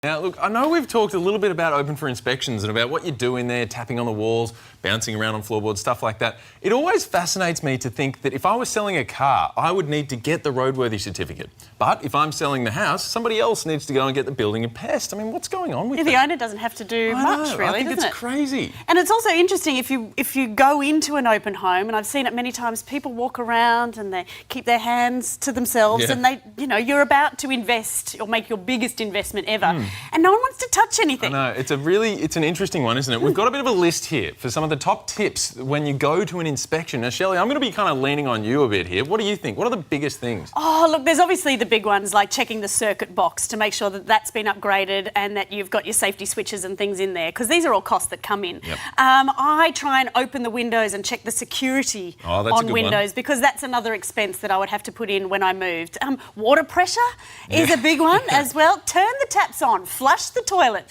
Now, look, I know we've talked a little bit about open for inspections and about what you're doing there, tapping on the walls, bouncing around on floorboards, stuff like that. It always fascinates me to think that if I was selling a car, I would need to get the roadworthy certificate. But if I'm selling the house, somebody else needs to go and get the building and pest. I mean, what's going on with that? The owner doesn't have to do much, really, I think doesn't it's crazy. And it's also interesting if you go into an open home, and I've seen it many times, people walk around and they keep their hands to themselves, and you're about to invest or make your biggest investment ever, and no one wants to touch anything. I know, it's an interesting one, isn't it? We've got a bit of a list here for some of the top tips when you go to an inspection. Now, Shelley, I'm going to be kind of leaning on you a bit here. What do you think? What are the biggest things? Oh, look, there's obviously the big ones like checking the circuit box to make sure that that's been upgraded and that you've got your safety switches and things in there, because these are all costs that come in. Yep. I try and open the windows and check the security on windows, because that's another expense that I would have to put in when I moved. Water pressure is a big one as well. Turn the taps on, flush the toilet,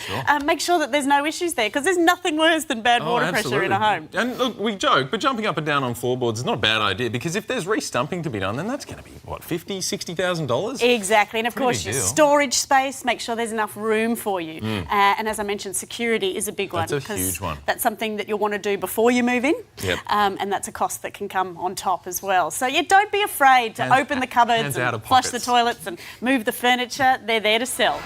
make sure that there's no issues there, because there's nothing worse than bad water pressure in a home. And look, we joke, but jumping up and down on floorboards is not a bad idea, because if there's re-stumping to be done, then that's going to be, what, $50,000, $60,000? Exactly, and of course your storage space, make sure there's enough room for you. And as I mentioned, security is a big one. That's a huge one. That's something that you'll want to do before you move in, and that's a cost that can come on top as well. So yeah, don't be afraid to open the cupboards and flush the toilets and move the furniture. They're there to sell.